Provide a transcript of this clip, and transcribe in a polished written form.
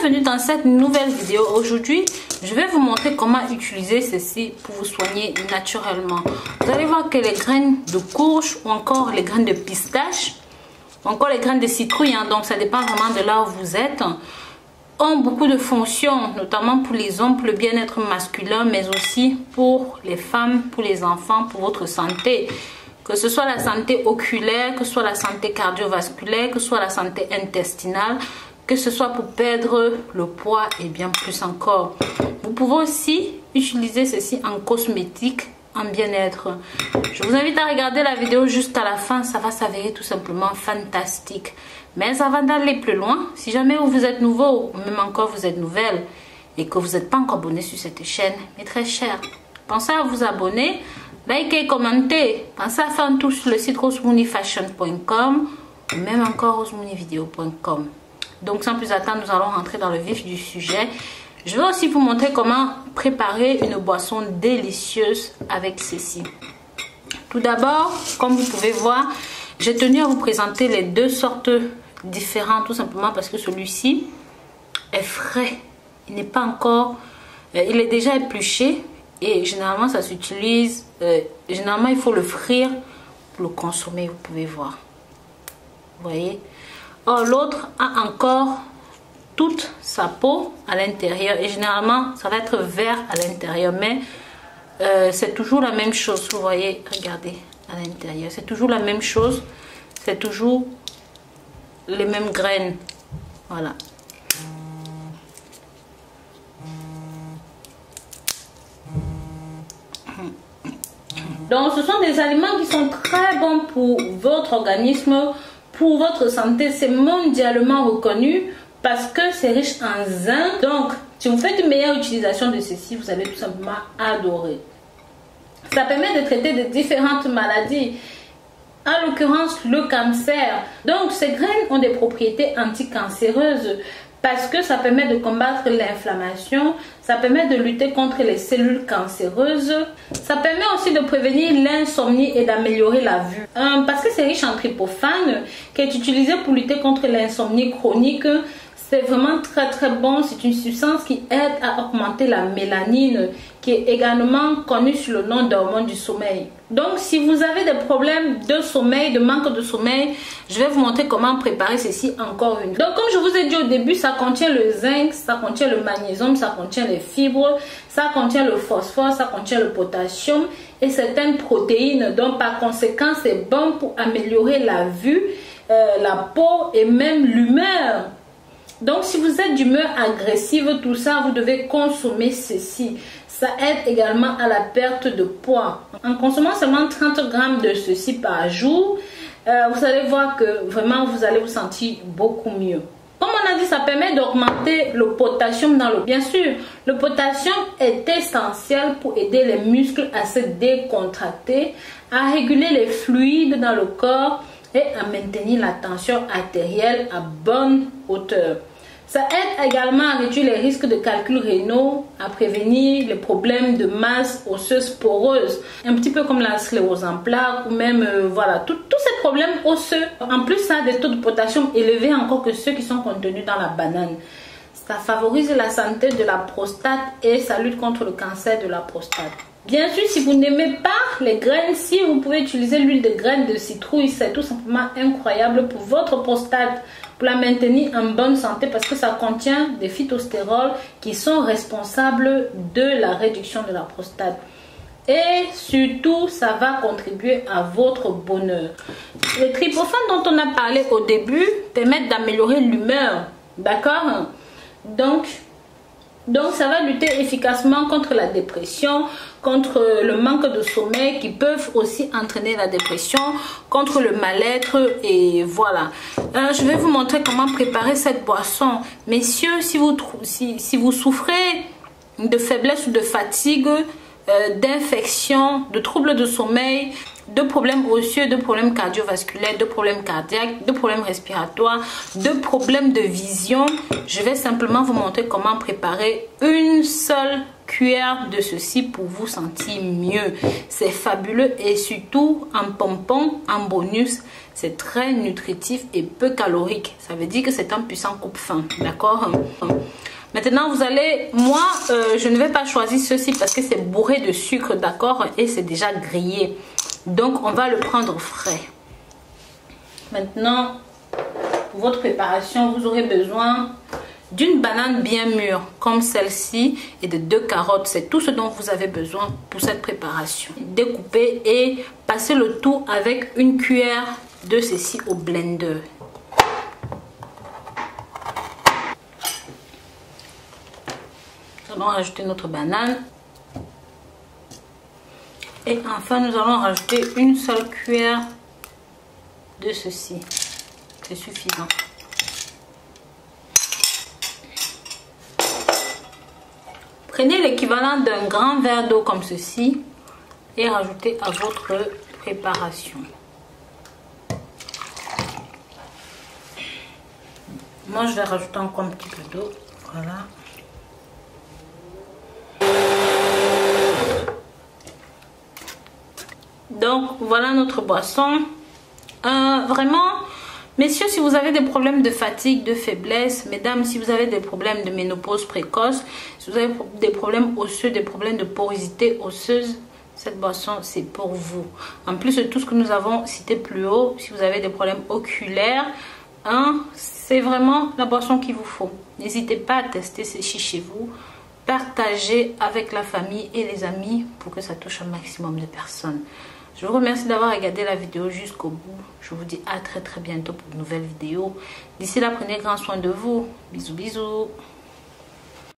Bienvenue dans cette nouvelle vidéo. Aujourd'hui, je vais vous montrer comment utiliser ceci pour vous soigner naturellement. Vous allez voir que les graines de courge ou encore les graines de pistache, ou encore les graines de citrouille, donc ça dépend vraiment de là où vous êtes, ont beaucoup de fonctions, notamment pour les hommes, pour le bien-être masculin, mais aussi pour les femmes, pour les enfants, pour votre santé. Que ce soit la santé oculaire, que ce soit la santé cardiovasculaire, que ce soit la santé intestinale, que ce soit pour perdre le poids et bien plus encore. Vous pouvez aussi utiliser ceci en cosmétique, en bien-être. Je vous invite à regarder la vidéo jusqu'à la fin, ça va s'avérer tout simplement fantastique. Mais avant d'aller plus loin, si jamais vous êtes nouveau, ou même encore vous êtes nouvelle, et que vous n'êtes pas encore abonné sur cette chaîne, mes très chers, pensez à vous abonner, likez, commentez, pensez à faire un tour sur le site rosemooneyfashion.com ou même encore rosemooneyvideo.com. Donc sans plus attendre, nous allons rentrer dans le vif du sujet. Je vais aussi vous montrer comment préparer une boisson délicieuse avec ceci. Tout d'abord, comme vous pouvez voir, j'ai tenu à vous présenter les deux sortes différentes, tout simplement parce que celui-ci est frais. Il n'est pas encore... il est déjà épluché et généralement ça s'utilise... généralement il faut le frire pour le consommer, vous pouvez voir. Vous voyez? Or l'autre a encore toute sa peau à l'intérieur et généralement ça va être vert à l'intérieur, mais c'est toujours la même chose. Vous voyez, regardez à l'intérieur, c'est toujours la même chose, c'est toujours les mêmes graines. Voilà. Donc ce sont des aliments qui sont très bons pour votre organisme, pour votre santé. C'est mondialement reconnu parce que c'est riche en zinc. Donc si vous faites une meilleure utilisation de ceci, vous allez tout simplement adorer. Ça permet de traiter de différentes maladies, en l'occurrence le cancer. Donc ces graines ont des propriétés anticancéreuses parce que ça permet de combattre l'inflammation, ça permet de lutter contre les cellules cancéreuses, ça permet aussi de prévenir l'insomnie et d'améliorer la vue. Parce que c'est riche en tryptophane qui est utilisé pour lutter contre l'insomnie chronique. C'est vraiment très bon. C'est une substance qui aide à augmenter la mélanine, qui est également connue sous le nom d'hormone du sommeil. Donc si vous avez des problèmes de sommeil, de manque de sommeil, je vais vous montrer comment préparer ceci encore une. Donc comme je vous ai dit au début, ça contient le zinc, ça contient le magnésium, ça contient les fibres, ça contient le phosphore, ça contient le potassium et certaines protéines. Donc par conséquent, c'est bon pour améliorer la vue, la peau et même l'humeur. Donc si vous êtes d'humeur agressive, tout ça, vous devez consommer ceci. Ça aide également à la perte de poids. En consommant seulement 30 grammes de ceci par jour, vous allez voir que vraiment vous allez vous sentir beaucoup mieux. Comme on a dit, ça permet d'augmenter le potassium dans l'eau. Bien sûr, le potassium est essentiel pour aider les muscles à se décontracter, à réguler les fluides dans le corps et à maintenir la tension artérielle à bonne hauteur. Ça aide également à réduire les risques de calculs rénaux, à prévenir les problèmes de masse osseuse poreuse, un petit peu comme la sclérose en plaques ou même voilà, tous ces problèmes osseux. En plus, ça a des taux de potassium élevés encore que ceux qui sont contenus dans la banane. Ça favorise la santé de la prostate et ça lutte contre le cancer de la prostate. Bien sûr, si vous n'aimez pas les graines, si vous pouvez utiliser l'huile de graines de citrouille, c'est tout simplement incroyable pour votre prostate, pour la maintenir en bonne santé parce que ça contient des phytostérols qui sont responsables de la réduction de la prostate. Et surtout, ça va contribuer à votre bonheur. Les tryptophane dont on a parlé au début permettent d'améliorer l'humeur, d'accord? Donc ça va lutter efficacement contre la dépression, contre le manque de sommeil qui peuvent aussi entraîner la dépression, contre le mal-être et voilà. Je vais vous montrer comment préparer cette boisson. Messieurs, si vous souffrez de faiblesse ou de fatigue, d'infection, de troubles de sommeil, de problèmes osseux, de problèmes cardiovasculaires, de problèmes cardiaques, de problèmes respiratoires, de problèmes de vision, je vais simplement vous montrer comment préparer une seule cuillère de ceci pour vous sentir mieux. C'est fabuleux et surtout en pompon, en bonus, c'est très nutritif et peu calorique. Ça veut dire que c'est un puissant coupe-faim, d'accord? Maintenant, vous allez... Moi, je ne vais pas choisir ceci parce que c'est bourré de sucre, d'accord? Et c'est déjà grillé. Donc, on va le prendre frais. Maintenant, pour votre préparation, vous aurez besoin d'une banane bien mûre, comme celle-ci, et de 2 carottes. C'est tout ce dont vous avez besoin pour cette préparation. Découpez et passez le tout avec une cuillère de ceci au blender. Nous allons rajouter notre banane. Et enfin, nous allons rajouter une seule cuillère de ceci. C'est suffisant. Prenez l'équivalent d'un grand verre d'eau comme ceci et rajoutez à votre préparation. Moi, je vais rajouter encore un petit peu d'eau. Voilà. Donc, voilà notre boisson. Vraiment, messieurs, si vous avez des problèmes de fatigue, de faiblesse, mesdames, si vous avez des problèmes de ménopause précoce, si vous avez des problèmes osseux, des problèmes de porosité osseuse, cette boisson, c'est pour vous. En plus de tout ce que nous avons cité plus haut, si vous avez des problèmes oculaires, c'est vraiment la boisson qu'il vous faut. N'hésitez pas à tester ceci chez vous. Partagez avec la famille et les amis pour que ça touche un maximum de personnes. Je vous remercie d'avoir regardé la vidéo jusqu'au bout. Je vous dis à très bientôt pour une nouvelle vidéo. D'ici là, prenez grand soin de vous. Bisous, bisous.